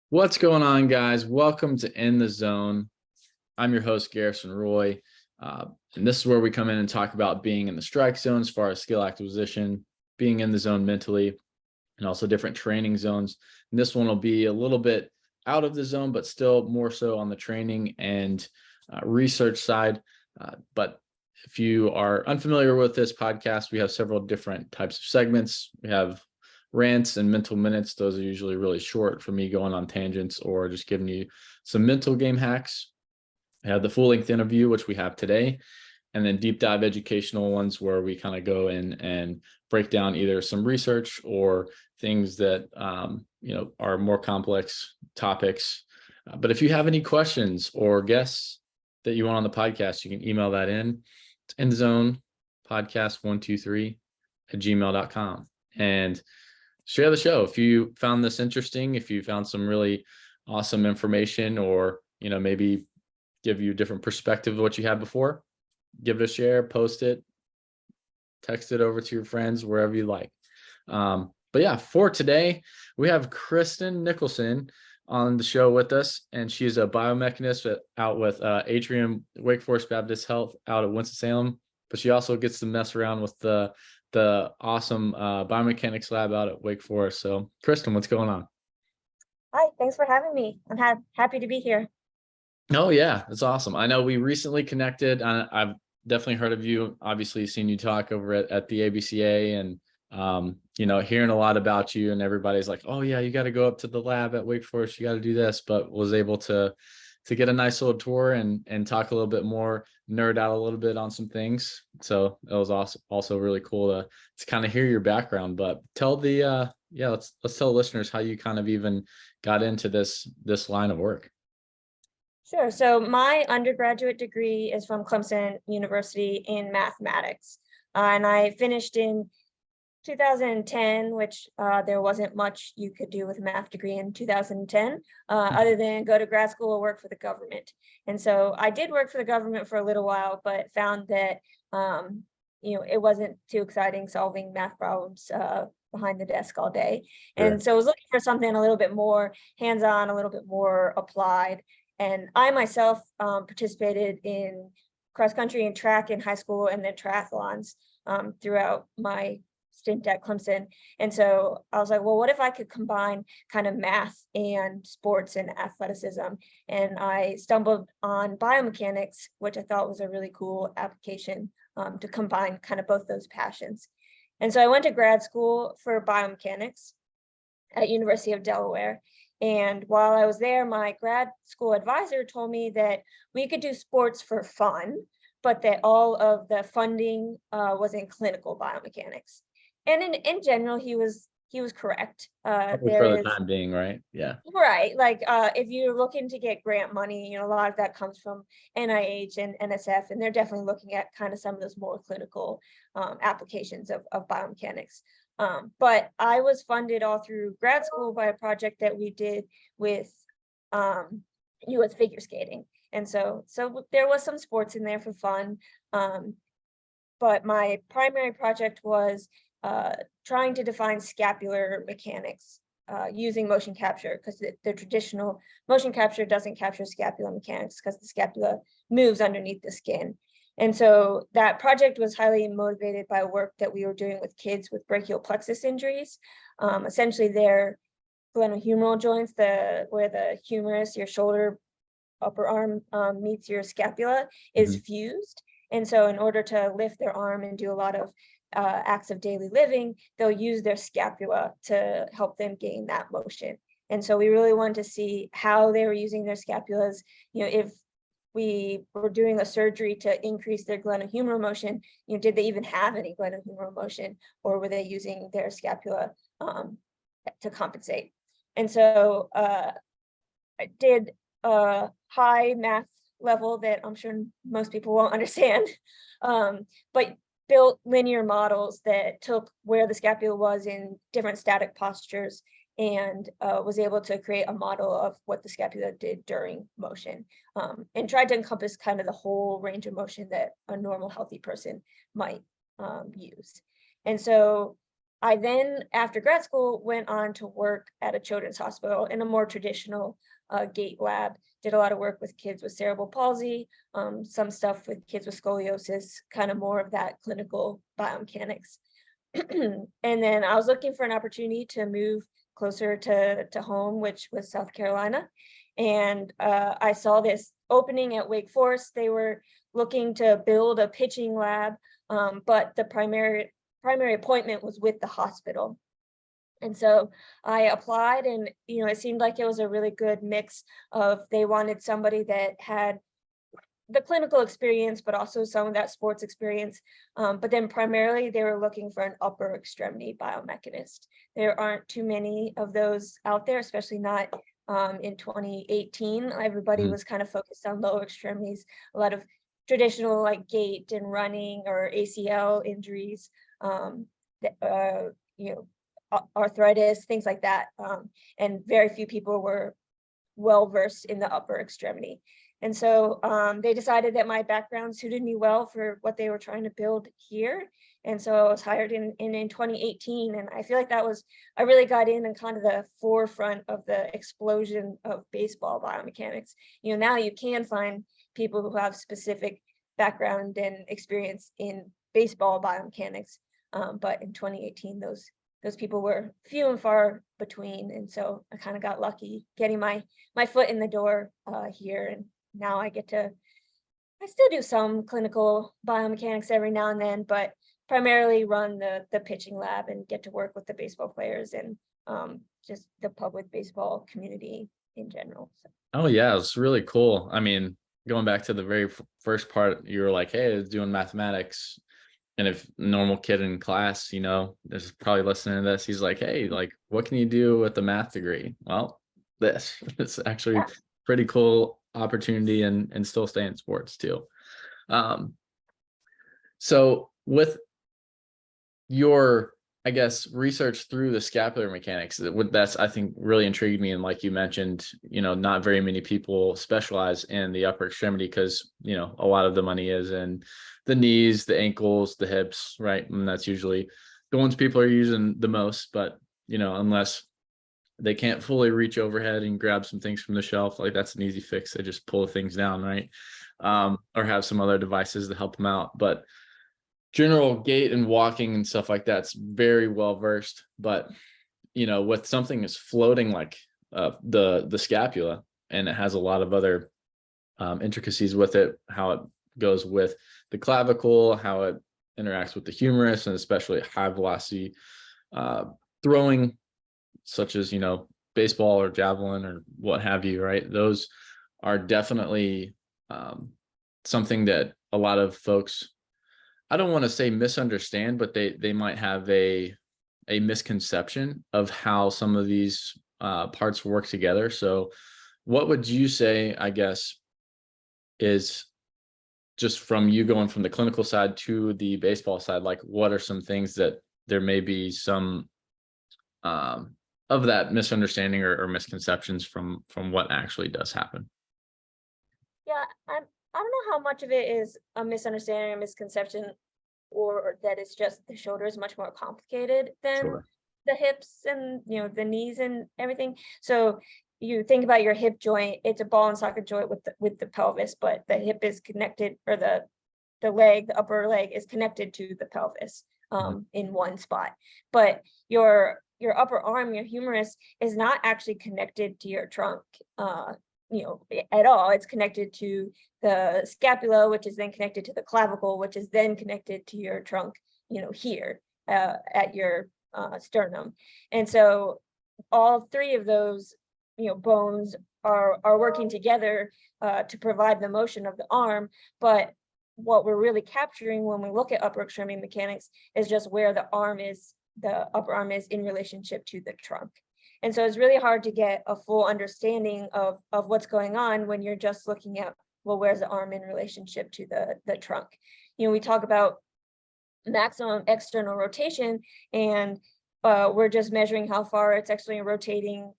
What's going on, guys? Welcome to In the Zone. I'm your host, Garrison Roy. And this is where we come in and talk about being in the strike zone as far as skill acquisition, being in the zone mentally, and also different training zones. And this one will be a little bit out of the zone, but still more so on the training and research side. But if you are unfamiliar with this podcast, we have several different types of segments. We have rants and mental minutes. Those are usually really short for me going on tangents or just giving you some mental game hacks. I have the full length interview, which we have today, and then deep dive educational ones where we kind of go in and break down either some research or things that are more complex topics. But if you have any questions or guests that you want on the podcast, you can email that in. It's in the zone podcast 123 at gmail.com. And share the show. If you found this interesting, if you found some really awesome information, or, maybe give you a different perspective of what you had before, give it a share, post it, text it over to your friends, wherever you like. But yeah, for today, we have Kristen Nicholson on the show with us, and she's a biomechanist out with Atrium Wake Forest Baptist Health out at Winston-Salem, but she also gets to mess around with the awesome biomechanics lab out at Wake Forest. So Kristen, what's going on? Hi, thanks for having me. I'm happy to be here. Oh yeah, that's awesome. I know we recently connected. I've definitely heard of you, obviously seen you talk over at the ABCA, and hearing a lot about you, and everybody's like, oh yeah, you got to go up to the lab at Wake Forest, you got to do this, but was able to get a nice little tour and talk a little bit more, nerd out a little bit on some things. So it was also really cool to kind of hear your background. But tell let's tell listeners how you kind of even got into this line of work. Sure. So my undergraduate degree is from Clemson University in mathematics, and I finished in 2010, which there wasn't much you could do with a math degree in 2010, other than go to grad school or work for the government. And so I did work for the government for a little while, but found that it wasn't too exciting solving math problems behind the desk all day. Sure. And so I was looking for something a little bit more hands-on, a little bit more applied. And I myself participated in cross country and track in high school, and then triathlons throughout my stint at Clemson. And so I was like, well, what if I could combine kind of math and sports and athleticism? And I stumbled on biomechanics, which I thought was a really cool application to combine kind of both those passions. And so I went to grad school for biomechanics at University of Delaware. And while I was there, my grad school advisor told me that we could do sports for fun, but that all of the funding was in clinical biomechanics. And in general, he was correct. For the time being, right? Yeah. Right. Like if you're looking to get grant money, a lot of that comes from NIH and NSF, and they're definitely looking at kind of some of those more clinical applications of biomechanics. But I was funded all through grad school by a project that we did with US figure skating. And so there was some sports in there for fun. But my primary project was trying to define scapular mechanics using motion capture, because the traditional motion capture doesn't capture scapular mechanics because the scapula moves underneath the skin. And so that project was highly motivated by work that we were doing with kids with brachial plexus injuries. Essentially, their glenohumeral joints, where the humerus, your shoulder, upper arm meets your scapula, is fused. And so in order to lift their arm and do a lot of acts of daily living, they'll use their scapula to help them gain that motion. And so we really wanted to see how they were using their scapulas. If we were doing a surgery to increase their glenohumeral motion, did they even have any glenohumeral motion, or were they using their scapula to compensate? And so I did a high math level that I'm sure most people won't understand, but built linear models that took where the scapula was in different static postures, and was able to create a model of what the scapula did during motion, and tried to encompass kind of the whole range of motion that a normal healthy person might use. And so I then, after grad school, went on to work at a children's hospital in a more traditional gait lab. Did a lot of work with kids with cerebral palsy, some stuff with kids with scoliosis, kind of more of that clinical biomechanics. And then I was looking for an opportunity to move closer to home, which was South Carolina. And I saw this opening at Wake Forest. They were looking to build a pitching lab, but the primary appointment was with the hospital. And so I applied, and it seemed like it was a really good mix of, they wanted somebody that had the clinical experience, but also some of that sports experience. But then primarily they were looking for an upper extremity biomechanist. There aren't too many of those out there, especially not in 2018. Everybody was kind of focused on lower extremities, a lot of traditional like gait and running or ACL injuries, arthritis, things like that. And very few people were well versed in the upper extremity. And so they decided that my background suited me well for what they were trying to build here. And so I was hired in 2018. And I feel like I really got in kind of the forefront of the explosion of baseball biomechanics. Now you can find people who have specific background and experience in baseball biomechanics. But in 2018, those people were few and far between. And so I kind of got lucky getting my foot in the door here. And now I still do some clinical biomechanics every now and then, but primarily run the pitching lab and get to work with the baseball players and just the public baseball community in general. So. Oh yeah, it's really cool. I mean, going back to the very first part, you were like, hey, I was doing mathematics. And if normal kid in class, is probably listening to this, he's like, hey, like, what can you do with the math degree? Well, it's actually pretty cool opportunity and still stay in sports too. So with your, I guess, research through the scapular mechanics, that's, I think, really intrigued me. And like you mentioned, not very many people specialize in the upper extremity because, a lot of the money is in the knees, the ankles, the hips, right? And that's usually the ones people are using the most. But, unless they can't fully reach overhead and grab some things from the shelf, like that's an easy fix. They just pull things down, right? Or have some other devices to help them out. But general gait and walking and stuff like that's very well versed. But with something that's floating like the scapula, and it has a lot of other intricacies with it, how it goes with the clavicle, how it interacts with the humerus, and especially high velocity throwing, such as baseball or javelin or what have you, right? Those are definitely something that a lot of folks, I don't want to say misunderstand, but they might have a misconception of how some of these parts work together. So what would you say, I guess, is just from you going from the clinical side to the baseball side, like what are some things that there may be some of that misunderstanding or misconceptions from what actually does happen? Yeah, I don't know how much of it is a misunderstanding or misconception, or that it's just the shoulder is much more complicated than Sure. the hips and the knees and everything. So you think about your hip joint, it's a ball and socket joint with the pelvis, but the hip is connected, or the upper leg is connected to the pelvis in one spot. But your upper arm, your humerus, is not actually connected to your trunk at all. It's connected to the scapula, which is then connected to the clavicle, which is then connected to your trunk, here at your sternum. And so all three of those, bones are working together to provide the motion of the arm. But what we're really capturing when we look at upper extremity mechanics is just where the upper arm is in relationship to the trunk. And so it's really hard to get a full understanding of what's going on when you're just looking at, well, where's the arm in relationship to the trunk? We talk about maximum external rotation, and we're just measuring how far it's actually rotating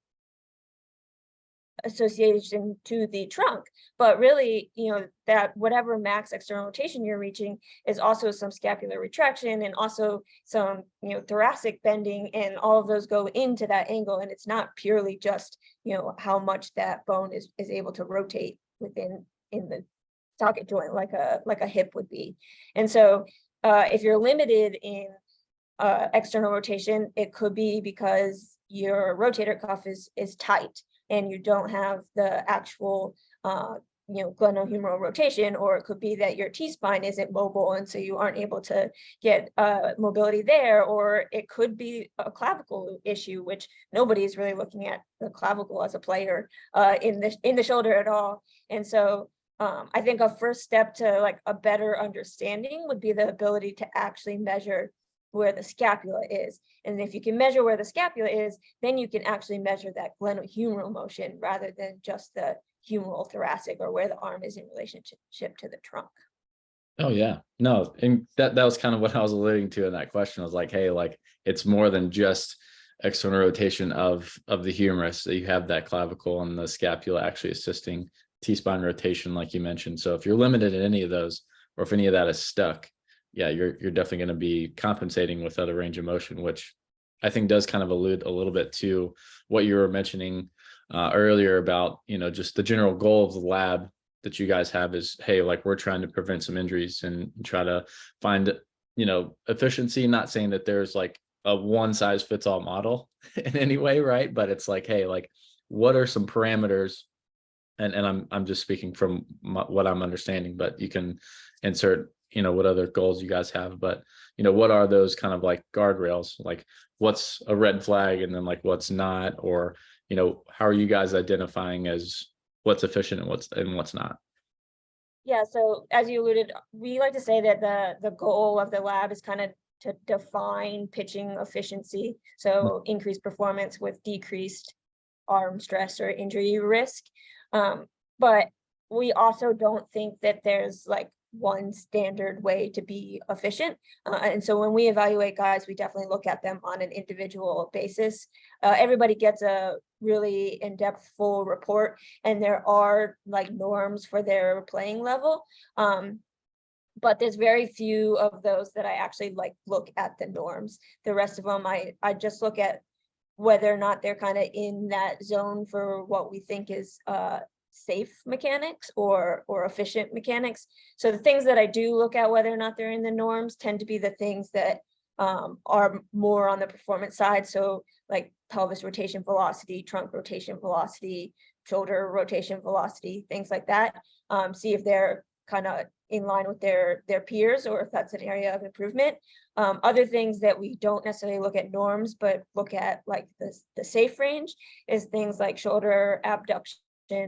association to the trunk, but really, that whatever max external rotation you're reaching is also some scapular retraction and also some, thoracic bending, and all of those go into that angle. And it's not purely just, how much that bone is able to rotate in the socket joint like a hip would be. And so if you're limited in external rotation, it could be because your rotator cuff is tight and you don't have the actual glenohumeral rotation, or it could be that your T-spine isn't mobile and so you aren't able to get mobility there, or it could be a clavicle issue, which nobody's really looking at the clavicle as a player in the shoulder at all. And so I think a first step to like a better understanding would be the ability to actually measure where the scapula is. And if you can measure where the scapula is, then you can actually measure that glenohumeral motion rather than just the humeral thoracic, or where the arm is in relationship to the trunk. Oh yeah, no, and that was kind of what I was alluding to in that question. I was like, hey, like it's more than just external rotation of the humerus. That you have that clavicle and the scapula actually assisting T-spine rotation, like you mentioned. So if you're limited in any of those, or if any of that is stuck, yeah, you're definitely going to be compensating with other range of motion, which I think does kind of allude a little bit to what you were mentioning earlier about, just the general goal of the lab that you guys have is, hey, like we're trying to prevent some injuries and try to find, efficiency. Not saying that there's like a one size fits all model in any way, right? But it's like, hey, like what are some parameters? And I'm just speaking from what I'm understanding, but you can insert, what other goals you guys have, but what are those kind of like guardrails, like what's a red flag and then like what's not, or how are you guys identifying as what's efficient and what's not? Yeah, so as you alluded, we like to say that the goal of the lab is kind of to define pitching efficiency, so increased performance with decreased arm stress or injury risk. But we also don't think that there's like one standard way to be efficient. And so when we evaluate guys, we definitely look at them on an individual basis. Everybody gets a really in-depth full report, and there are like norms for their playing level. But there's very few of those that I actually like look at the norms. The rest of them, I just look at whether or not they're kind of in that zone for what we think is safe mechanics or efficient mechanics. So the things that I do look at whether or not they're in the norms tend to be the things that are more on the performance side. So like pelvis rotation velocity, trunk rotation velocity, shoulder rotation velocity, things like that. See if they're kind of in line with their peers, or if that's an area of improvement. Other things that we don't necessarily look at norms, but look at like the safe range, is things like shoulder abduction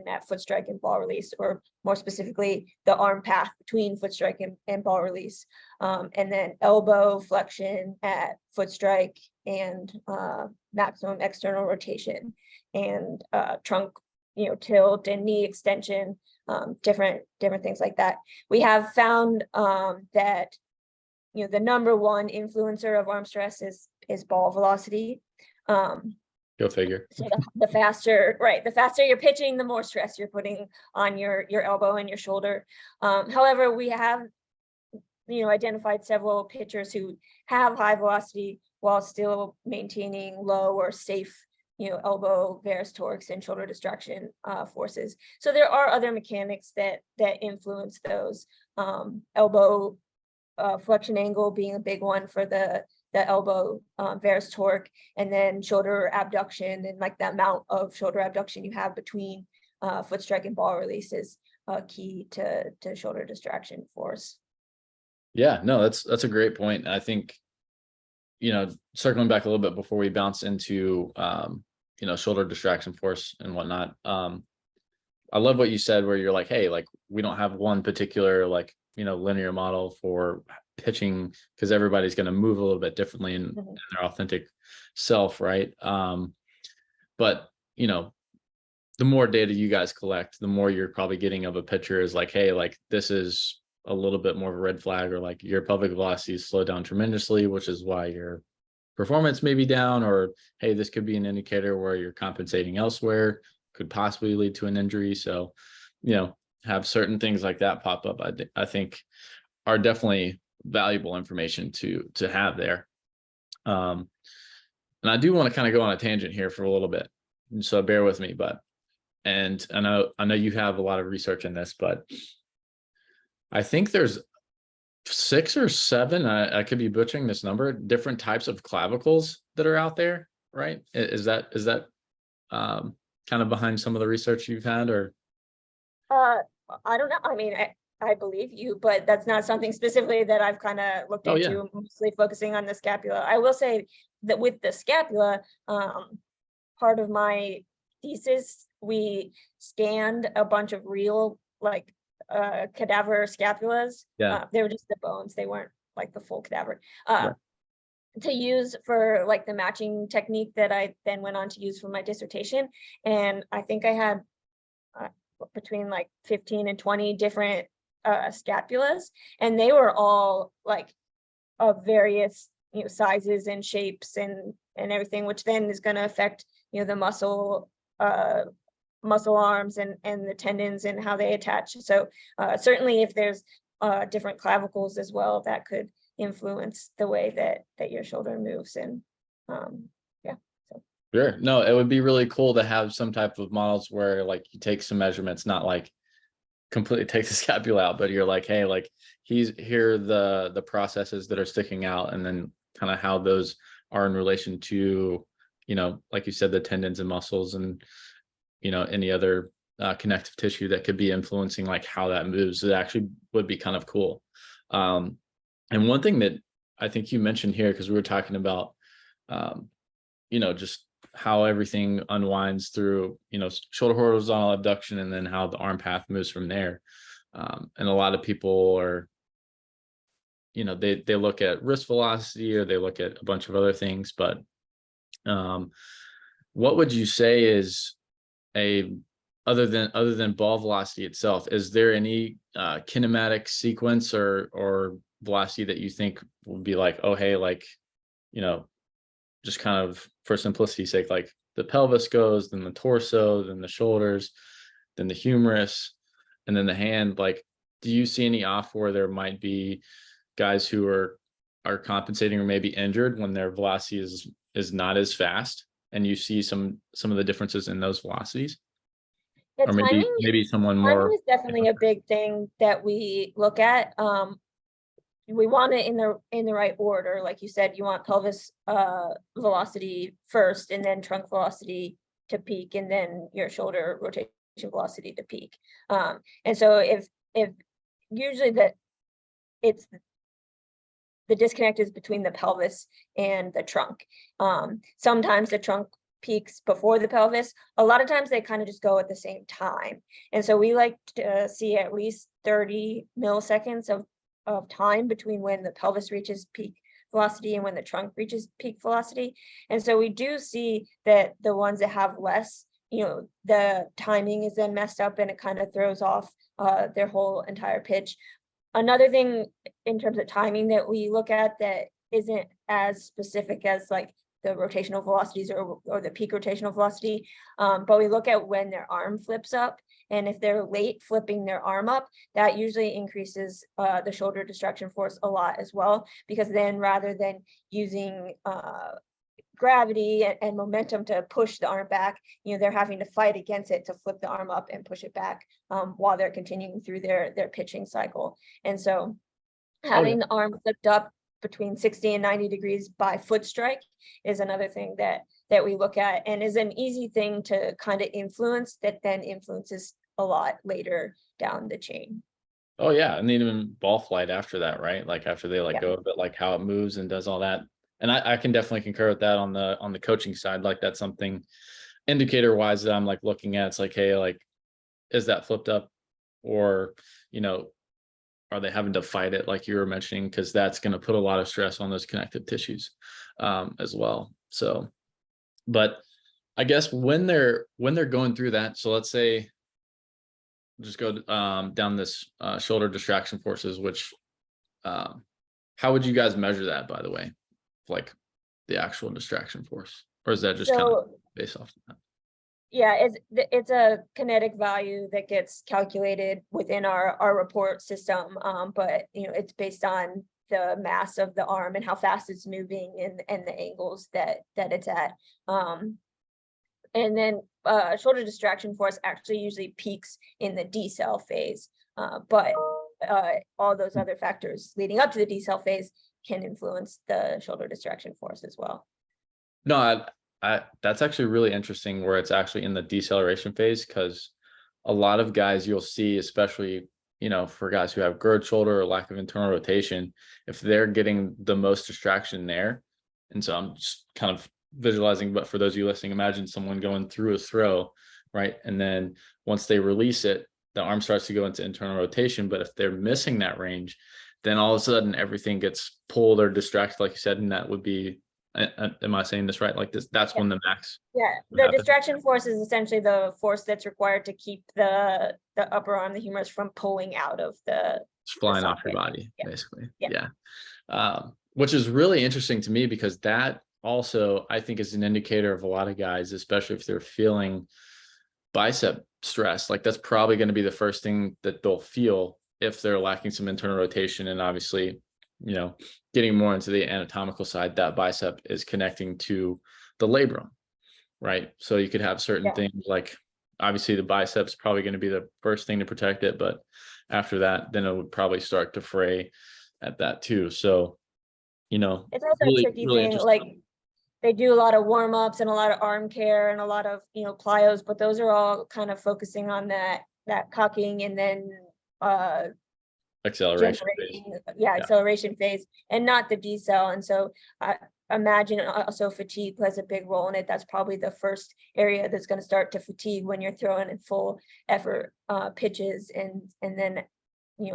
at foot strike and ball release, or more specifically, the arm path between foot strike and ball release. And then elbow flexion at foot strike and maximum external rotation, and trunk, tilt and knee extension, different things like that. We have found that the number one influencer of arm stress is ball velocity. Go figure. So the faster you're pitching, the more stress you're putting on your elbow and your shoulder. However, we have identified several pitchers who have high velocity while still maintaining low or safe elbow varus torques and shoulder distraction forces. So there are other mechanics that influence those. Elbow flexion angle being a big one for the elbow varus torque, and then shoulder abduction, and like the amount of shoulder abduction you have between foot strike and ball release is key to shoulder distraction force. Yeah, no, that's a great point. I think, circling back a little bit before we bounce into shoulder distraction force and whatnot. I love what you said, where you're like, hey, like we don't have one particular like linear model for pitching, because everybody's going to move a little bit differently in their authentic self, right? But the more data you guys collect, the more you're probably getting of a pitcher is like, hey, like this is a little bit more of a red flag, or like your pelvic velocity is slowed down tremendously, which is why your performance may be down, or hey, this could be an indicator where you're compensating elsewhere. could possibly lead to an injury. So, have certain things like that pop up, I think are definitely valuable information to have there. And I do want to kind of go on a tangent here for a little bit, so bear with me. And I know you have a lot of research in this, but I think there's 6 or 7, I could be butchering this number, different types of clavicles that are out there, right? Is that kind of behind some of the research you've had, or? Uh, I don't know. I mean, I believe you, but that's not something specifically that I've kind of looked Oh yeah, into, mostly focusing on the scapula. I will say that with the scapula, part of my thesis, we scanned a bunch of real like cadaver scapulas. yeah, They were just the bones, they weren't like the full cadaver. right. To use for like the matching technique that I then went on to use for my dissertation. And I think I had between like 15 and 20 different scapulas, and they were all like of various sizes and shapes and everything, which then is going to affect the muscle arms and the tendons and how they attach. So certainly if there's different clavicles as well, that could influence the way that your shoulder moves. And yeah, so Sure. No, it would be really cool to have some type of models where like you take some measurements, not like completely take the scapula out, but you're like, hey, like here are the processes that are sticking out, and then kind of how those are in relation to, like you said, the tendons and muscles, and any other connective tissue that could be influencing like how that moves. It actually would be kind of cool. And one thing that I think you mentioned here, because we were talking about just how everything unwinds through shoulder horizontal abduction, and then how the arm path moves from there. And a lot of people are, they look at wrist velocity, or they look at a bunch of other things, but what would you say is other than ball velocity itself, is there any kinematic sequence or velocity that you think would be like, oh hey, like just kind of for simplicity's sake, like the pelvis goes, then the torso, then the shoulders, then the humerus, and then the hand? Like, do you see any off where there might be guys who are compensating or maybe injured when their velocity is not as fast, and you see some of the differences in those velocities? yeah, Or timing maybe someone timing more. is definitely a big thing that we look at. We want it in the right order. Like you said, you want pelvis velocity first, and then trunk velocity to peak, and then your shoulder rotation velocity to peak. And so if usually that it's the disconnect is between the pelvis and the trunk. Sometimes the trunk peaks before the pelvis. A lot of times they kind of just go at the same time. And so we like to see at least 30 milliseconds of time between when the pelvis reaches peak velocity and when the trunk reaches peak velocity. And so we do see that the ones that have less, the timing is then messed up, and it kind of throws off their whole entire pitch. Another thing in terms of timing that we look at that isn't as specific as like the rotational velocities or the peak rotational velocity, but we look at when their arm flips up. And if they're late flipping their arm up, that usually increases the shoulder distraction force a lot as well, because then rather than using gravity and momentum to push the arm back, they're having to fight against it to flip the arm up and push it back while they're continuing through their pitching cycle. And so having the arm flipped up between 60 and 90 degrees by foot strike is another thing that we look at, and is an easy thing to kind of influence, that then influences a lot later down the chain. Oh yeah, and then even ball flight after that, right? Like after they let Yeah. go of it, like how it moves and does all that. And I can definitely concur with that on the coaching side. Like that's something indicator wise that I'm like looking at. It's like, hey, like, is that flipped up, or are they having to fight it, like you were mentioning, because that's going to put a lot of stress on those connective tissues as well. So, but I guess when they're going through that, so let's say just go down this shoulder distraction forces, which how would you guys measure that, by the way, like the actual distraction force, or is that just kind of So based off of that? Yeah, it's a kinetic value that gets calculated within our report system. But it's based on the mass of the arm and how fast it's moving and the angles that it's at. And then shoulder distraction force actually usually peaks in the decel phase. But all those other factors leading up to the decel phase can influence the shoulder distraction force as well. No, that's actually really interesting where it's actually in the deceleration phase, because a lot of guys you'll see, especially, for guys who have GERD shoulder or lack of internal rotation, if they're getting the most distraction there. And so I'm just kind of visualizing, but for those of you listening, imagine someone going through a throw, right? And then once they release it, the arm starts to go into internal rotation. But if they're missing that range, then all of a sudden everything gets pulled or distracted, like you said, and that would be, am I saying this right? Like this, that's when the max. Yeah, the distraction force is essentially the force that's required to keep the upper arm, the humerus, from pulling out of it's flying off your body, basically. Yeah. Which is really interesting to me, because that also, I think, is an indicator of a lot of guys, especially if they're feeling bicep stress. Like that's probably going to be the first thing that they'll feel if they're lacking some internal rotation. And obviously, getting more into the anatomical side, that bicep is connecting to the labrum, right? So you could have certain things like, obviously the biceps probably going to be the first thing to protect it, but after that, then it would probably start to fray at that too. So, it's also really, a tricky really thing. Like they do a lot of warm-ups and a lot of arm care and a lot of plyos, but those are all kind of focusing on that cocking and then acceleration phase. Acceleration phase, and not the decel. And so I imagine also fatigue plays a big role in it. That's probably the first area that's going to start to fatigue when you're throwing in full effort pitches, and then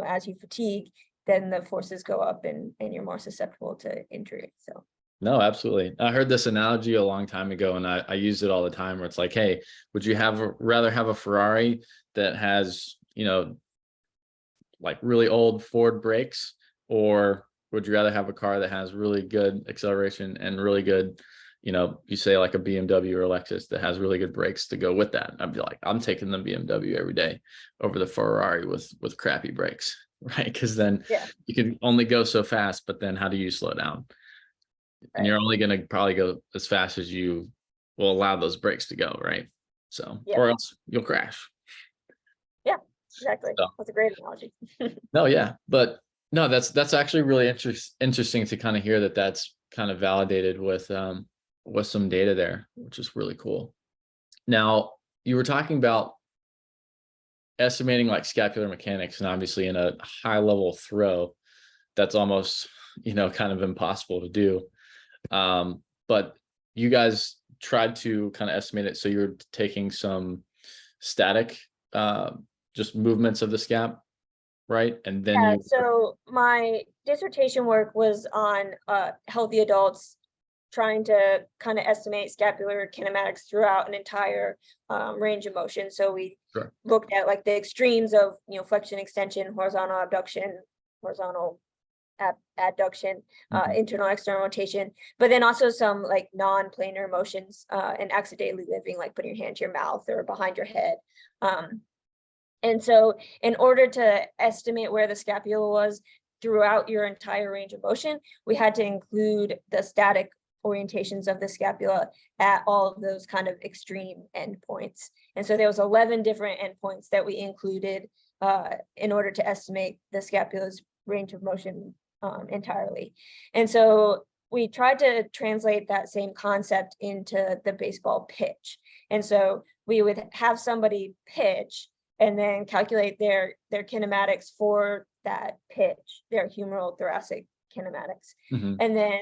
as you fatigue, then the forces go up and you're more susceptible to injury. So no, absolutely. I heard this analogy a long time ago, and I use it all the time, where it's like, hey, would you rather have a Ferrari that has like really old Ford brakes, or would you rather have a car that has really good acceleration and really good, you say like a BMW or a Lexus that has really good brakes to go with that? I'd be like, I'm taking the BMW every day over the Ferrari with crappy brakes, right? Because then you can only go so fast, but then how do you slow down? And you're only going to probably go as fast as you will allow those brakes to go, right? So, or else you'll crash. Yeah, exactly. So, that's a great analogy. No, yeah, but no, that's actually really interesting to kind of hear that that's kind of validated with some data there, which is really cool. Now, you were talking about estimating like scapular mechanics, and obviously in a high level throw, that's almost kind of impossible to do. But you guys tried to kind of estimate it. So you're taking some static, just movements of the scap, right? And then so my dissertation work was on healthy adults trying to kind of estimate scapular kinematics throughout an entire range of motion. So we looked at like the extremes of flexion, extension, horizontal abduction, horizontal adduction, internal external rotation, but then also some like non-planar motions and acts of daily living, like putting your hand to your mouth or behind your head. And so in order to estimate where the scapula was throughout your entire range of motion, we had to include the static orientations of the scapula at all of those kind of extreme endpoints. And so there was 11 different endpoints that we included in order to estimate the scapula's range of motion entirely. And so we tried to translate that same concept into the baseball pitch. And so we would have somebody pitch and then calculate their kinematics for that pitch, their humeral thoracic kinematics. And then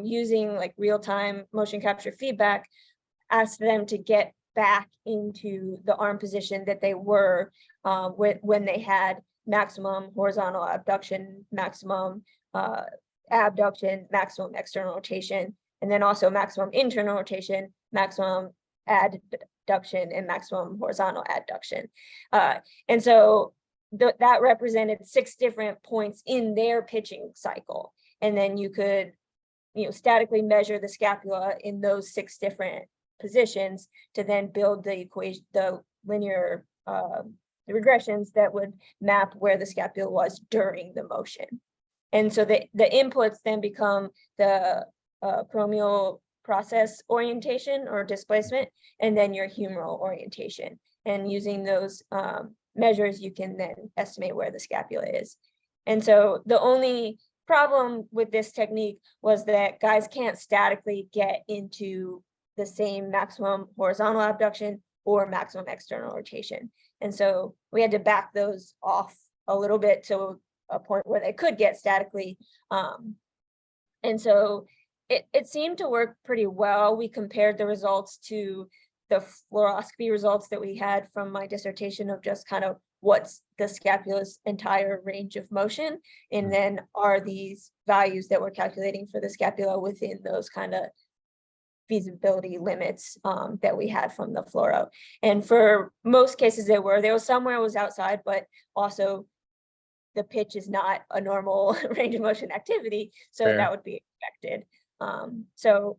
using like real-time motion capture feedback, ask them to get back into the arm position that they were when they had maximum horizontal abduction, maximum abduction, maximum external rotation, and then also maximum internal rotation, maximum adduction, and maximum horizontal adduction. And so that represented 6 different points in their pitching cycle. And then you could, statically measure the scapula in those 6 different positions to then build the equation, the linear the regressions that would map where the scapula was during the motion. And so the inputs then become the peroneal process orientation or displacement, and then your humeral orientation. And using those measures, you can then estimate where the scapula is. And so the only problem with this technique was that guys can't statically get into the same maximum horizontal abduction or maximum external rotation. And so we had to back those off a little bit to a point where they could get statically. And so it seemed to work pretty well. We compared the results to the fluoroscopy results that we had from my dissertation of just kind of what's the scapula's entire range of motion, and then are these values that we're calculating for the scapula within those kind of feasibility limits that we had from the fluoro. And for most cases there was somewhere it was outside, but also the pitch is not a normal range of motion activity, so Fair. that would be expected. So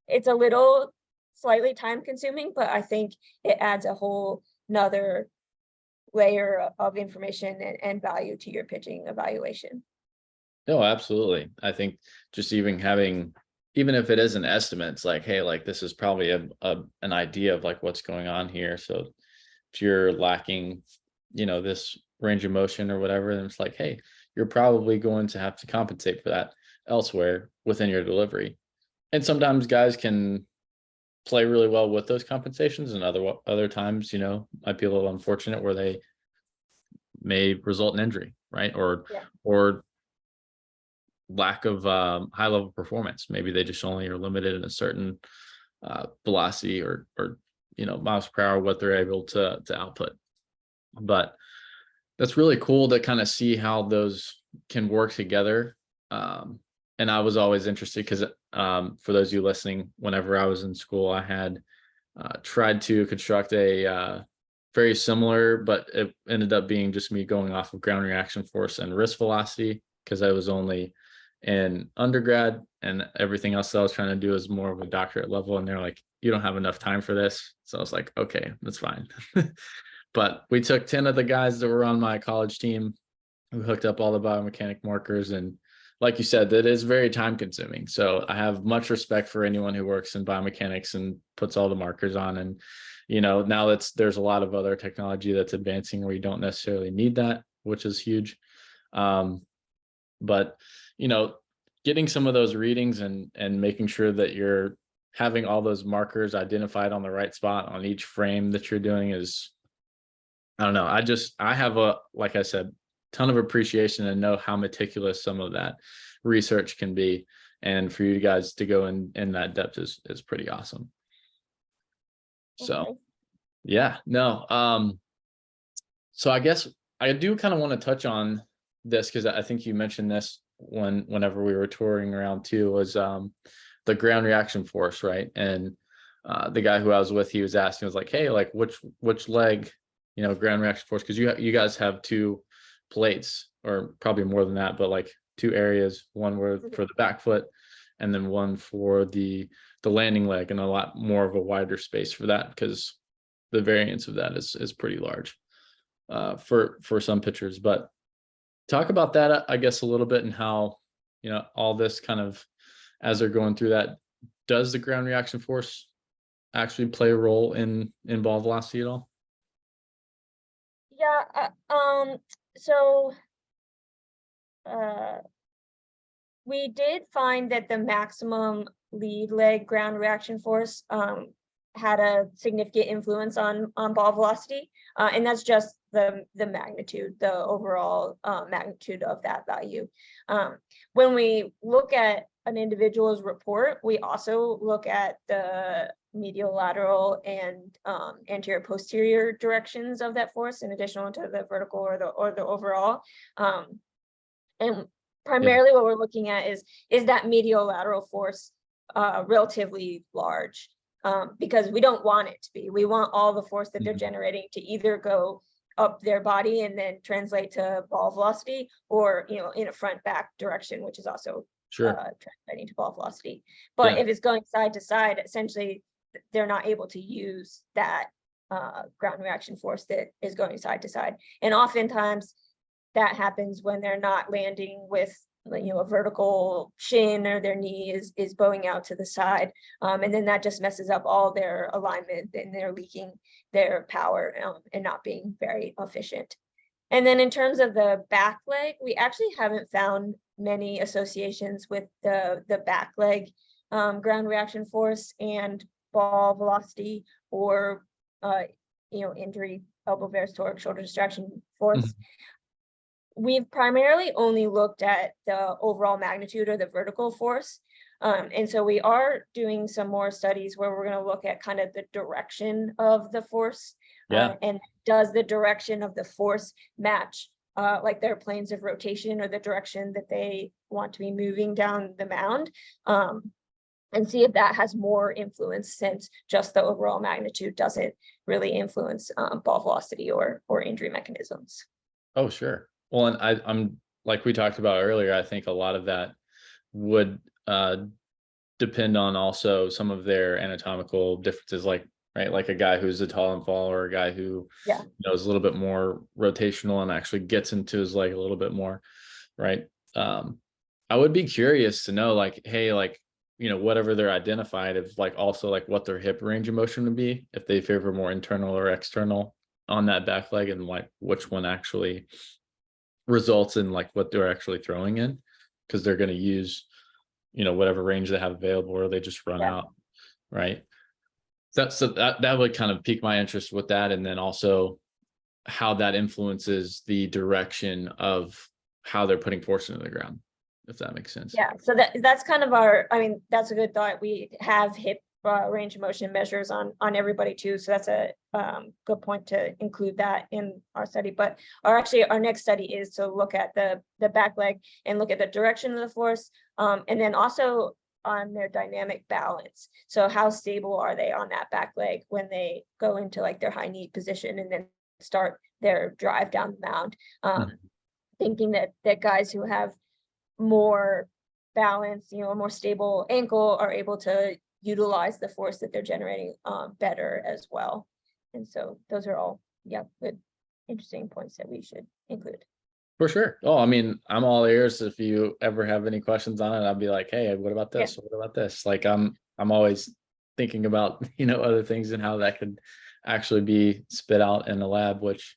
it's a little slightly time consuming, but I think it adds a whole nother layer of information and value to your pitching evaluation. No, absolutely. I think just even having, even if it is an estimate, it's like, hey, like this is probably an idea of like what's going on here. So if you're lacking, this range of motion or whatever, then it's like, hey, you're probably going to have to compensate for that elsewhere within your delivery. And sometimes guys can play really well with those compensations, and other times, might be a little unfortunate where they may result in injury, right? Or lack of high level performance. Maybe they just only are limited in a certain velocity or miles per hour, what they're able to output. But that's really cool to kind of see how those can work together. And I was always interested because for those of you listening, whenever I was in school, I had tried to construct a very similar, but it ended up being just me going off of ground reaction force and wrist velocity, because I was only in undergrad, and everything else that I was trying to do is more of a doctorate level. And they're like, you don't have enough time for this. So I was like, okay, that's fine. But we took 10 of the guys that were on my college team. We hooked up all the biomechanic markers, and like you said, that is very time consuming. So I have much respect for anyone who works in biomechanics and puts all the markers on. And, now there's a lot of other technology that's advancing where you don't necessarily need that, which is huge. But, getting some of those readings and making sure that you're having all those markers identified on the right spot on each frame that you're doing is, I don't know. I have like I said, ton of appreciation and know how meticulous some of that research can be. And for you guys to go in that depth is pretty awesome. So yeah, no. So I guess I do kind of want to touch on this, because I think you mentioned this whenever we were touring around too, was the ground reaction force, right? And the guy who I was with, he was asking, was like, hey, like which leg, ground reaction force, because you guys have two plates, or probably more than that, but like two areas, one where for the back foot, and then one for the landing leg, and a lot more of a wider space for that, because the variance of that is pretty large for some pitchers. But talk about that, I guess, a little bit, and how all this kind of, as they're going through that, does the ground reaction force actually play a role in ball velocity at all? Yeah, so we did find that the maximum lead leg ground reaction force had a significant influence on ball velocity, and that's just the magnitude, the overall magnitude of that value. When we look at an individual's report, we also look at the medial lateral and anterior posterior directions of that force, in addition to the vertical or the overall. And primarily what we're looking at is that medial lateral force relatively large, because we don't want it to be. We want all the force that they're generating to either go up their body and then translate to ball velocity, or in a front back direction, which is also translating to ball velocity. But if it's going side to side, essentially they're not able to use that ground reaction force that is going side to side. And oftentimes that happens when they're not landing with a vertical shin, or their knee is bowing out to the side. And then that just messes up all their alignment, and they're leaking their power and not being very efficient. And then in terms of the back leg, we actually haven't found many associations with the back leg ground reaction force and ball velocity, or injury, elbow varus torque, shoulder distraction force. We've primarily only looked at the overall magnitude or the vertical force. And so we are doing some more studies where we're going to look at kind of the direction of the force. And does the direction of the force match like their planes of rotation, or the direction that they want to be moving down the mound? And see if that has more influence, since just the overall magnitude doesn't really influence ball velocity or injury mechanisms. Oh, sure. Well, and I'm like we talked about earlier, I think a lot of that would depend on also some of their anatomical differences, like a guy who's a tall and fall, or a guy who is a little bit more rotational and actually gets into his leg a little bit more, right? I would be curious to know, like, hey, like, whatever they're identified, if like also like what their hip range of motion would be, if they favor more internal or external on that back leg, and like which one actually results in like what they're actually throwing in, because they're going to use whatever range they have available, or they just run out, right? That would kind of pique my interest with that. And then also how that influences the direction of how they're putting force into the ground, if that makes sense. Yeah, so that's kind of that's a good thought. We have hip range of motion measures on everybody too, so that's a good point to include that in our study. But our next study is to look at the back leg and look at the direction of the force, and then also on their dynamic balance. So how stable are they on that back leg when they go into like their high knee position and then start their drive down the mound? Thinking that guys who have more balance, a more stable ankle, are able to utilize the force that they're generating better as well. And so those are all good, interesting points that we should include. For sure. Oh, I mean, I'm all ears. If you ever have any questions on it, I'll be like, hey, what about this? What about this? Like I'm always thinking about other things and how that could actually be spit out in the lab, which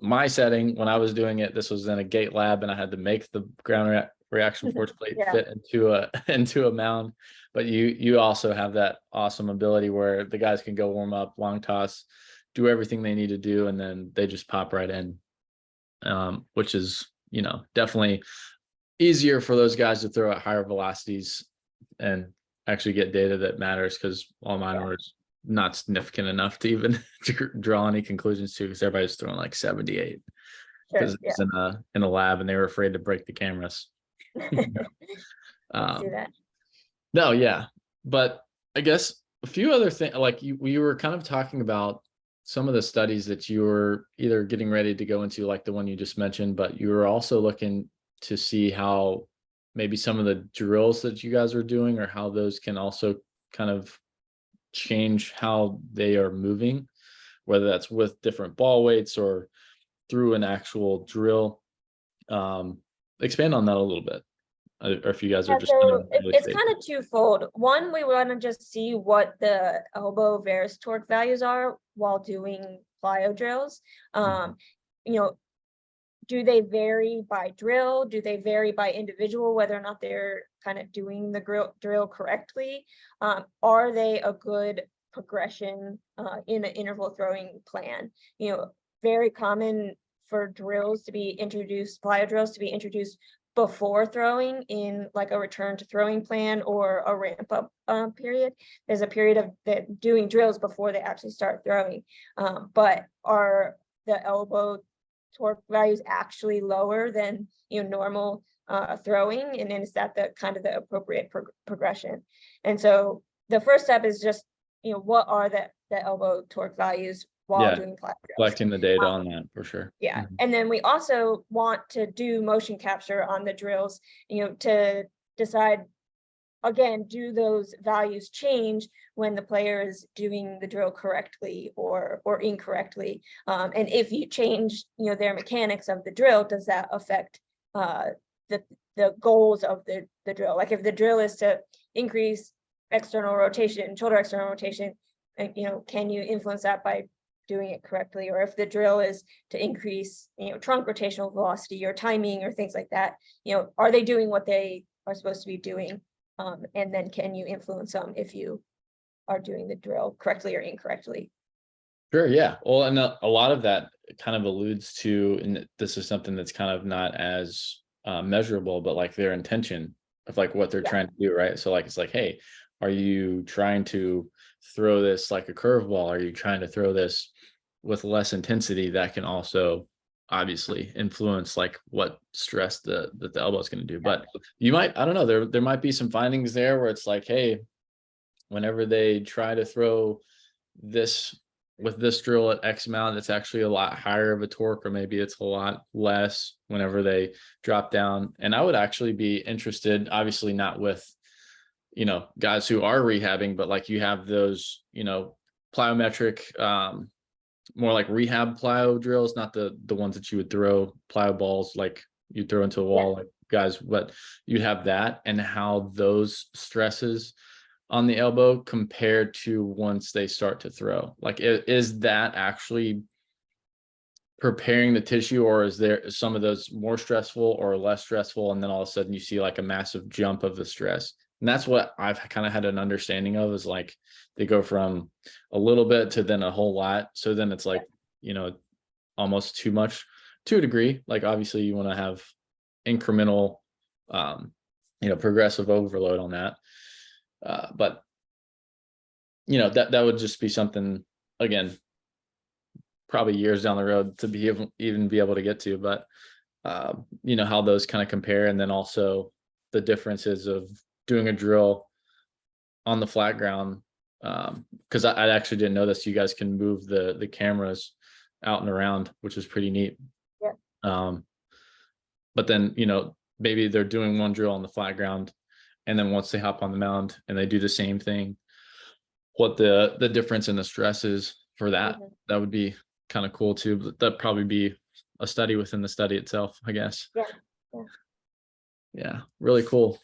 my setting when I was doing it, this was in a gate lab, and I had to make the ground reaction force plate fit into a mound. But you also have that awesome ability where the guys can go warm up, long toss, do everything they need to do, and then they just pop right in, which is definitely easier for those guys to throw at higher velocities and actually get data that matters, because all mine were not significant enough to even draw any conclusions to, because everybody's throwing like 78 because it's in a lab and they were afraid to break the cameras. See that. No, yeah, but I guess a few other things, like we were kind of talking about some of the studies that you were either getting ready to go into, like the one you just mentioned, but you were also looking to see how maybe some of the drills that you guys are doing, or how those can also kind of change how they are moving, whether that's with different ball weights or through an actual drill. Expand on that a little bit, or if you guys are just it's kind of twofold. One, we want to just see what the elbow varus torque values are while doing plyo drills. Do they vary by drill? Do they vary by individual, whether or not they're kind of doing the drill correctly? Are they a good progression in an interval throwing plan? Very common for drills to be introduced, plyo drills to be introduced before throwing in like a return to throwing plan or a ramp up period. There's a period of doing drills before they actually start throwing. But are the elbow torque values actually lower than normal throwing? And then is that the kind of the appropriate progression? And so the first step is just what are the elbow torque values while doing plyo drills. Collecting the data on that for sure. And then we also want to do motion capture on the drills, to decide again, do those values change when the player is doing the drill correctly or incorrectly? And if you change, their mechanics of the drill, does that affect the goals of the drill? Like if the drill is to increase external rotation, shoulder external rotation, can you influence that by doing it correctly? Or if the drill is to increase, trunk rotational velocity or timing or things like that, are they doing what they are supposed to be doing? And then can you influence them if you are doing the drill correctly or incorrectly? Sure, yeah. Well, and a lot of that kind of alludes to, and this is something that's kind of not as measurable, but like their intention of like what they're trying to do, right? So like, it's like, hey, are you trying to throw this like a curveball? Are you trying to throw this with less intensity? That can also obviously influence like what stress the elbow is going to do. But you might, I don't know, there might be some findings there where it's like, hey, whenever they try to throw this with this drill at X amount, it's actually a lot higher of a torque, or maybe it's a lot less whenever they drop down. And I would actually be interested, obviously not with, guys who are rehabbing, but like you have those, plyometric, more like rehab plyo drills, not the ones that you would throw plyo balls like you throw into a wall, like guys, but you'd have that, and how those stresses on the elbow compared to once they start to throw. Like, is that actually preparing the tissue, or is there some of those more stressful or less stressful, and then all of a sudden you see like a massive jump of the stress? And that's what I've kind of had an understanding of, is like they go from a little bit to then a whole lot. So then it's like, almost too much to a degree. Like obviously you want to have incremental, progressive overload on that. But that would just be something, again, probably years down the road to be able to get to. But how those kind of compare, and then also the differences of doing a drill on the flat ground, because I actually didn't know this. You guys can move the cameras out and around, which is pretty neat. But then maybe they're doing one drill on the flat ground, and then once they hop on the mound and they do the same thing, what the difference in the stress is for that. That would be kind of cool too. But that'd probably be a study within the study itself, I guess. Yeah, really cool.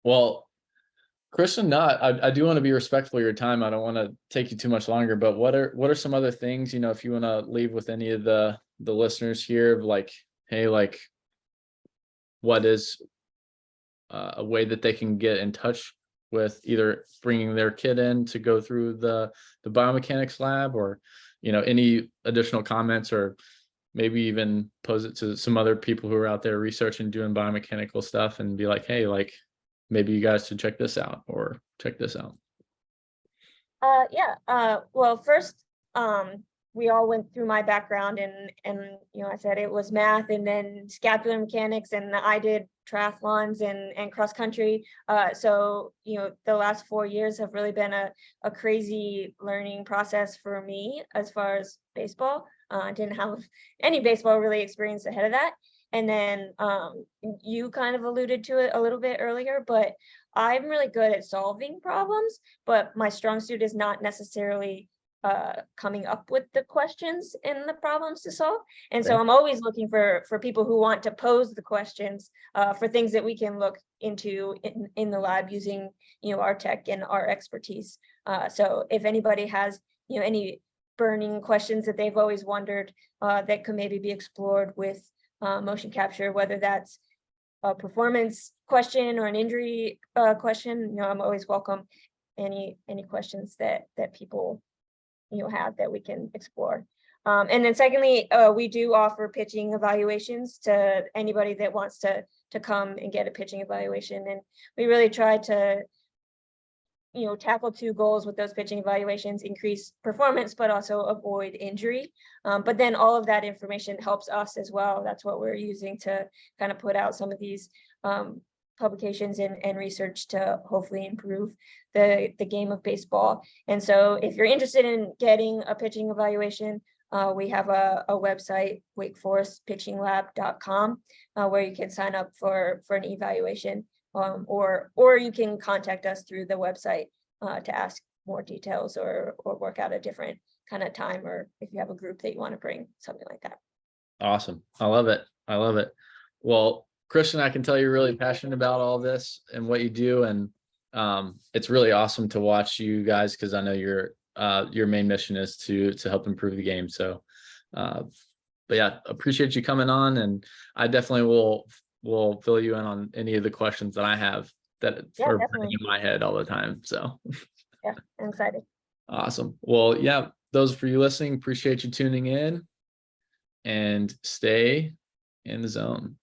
Well, Kristen, I do want to be respectful of your time. I don't want to take you too much longer, but what are some other things, if you want to leave with any of the listeners here, of like, hey, like, what is a way that they can get in touch with either bringing their kid in to go through the biomechanics lab, or any additional comments, or maybe even pose it to some other people who are out there researching, doing biomechanical stuff, and be like, hey, like, maybe you guys should check this out, or check this out. Well, first, we all went through my background, and I said it was math and then scapular mechanics, and I did triathlons and cross country. So the last 4 years have really been a crazy learning process for me as far as baseball. I didn't have any baseball really experience ahead of that. And then you kind of alluded to it a little bit earlier, but I'm really good at solving problems, but my strong suit is not necessarily coming up with the questions and the problems to solve. And so I'm always looking for people who want to pose the questions for things that we can look into in the lab using our tech and our expertise. So if anybody has any burning questions that they've always wondered that could maybe be explored with motion capture, whether that's a performance question or an injury question, I'm always welcome any questions that people have that we can explore. And then secondly, we do offer pitching evaluations to anybody that wants to come and get a pitching evaluation, and we really try to tackle two goals with those pitching evaluations: increase performance, but also avoid injury. But then all of that information helps us as well. That's what we're using to kind of put out some of these publications and research to hopefully improve the game of baseball. And so if you're interested in getting a pitching evaluation, we have a website, wakeforestpitchinglab.com, where you can sign up for an evaluation. or you can contact us through the website to ask more details or work out a different kind of time, or if you have a group that you want to bring, something like that. Awesome. I love it. I love it. Well, Kristen, I can tell you're really passionate about all this and what you do. And it's really awesome to watch you guys, because I know your main mission is to help improve the game. So but yeah, appreciate you coming on, and I definitely will fill you in on any of the questions that I have that Yeah, are definitely. in my head all the time. So Yeah, I'm excited. awesome. Well, yeah, those for you listening, appreciate you tuning in, and stay in the zone.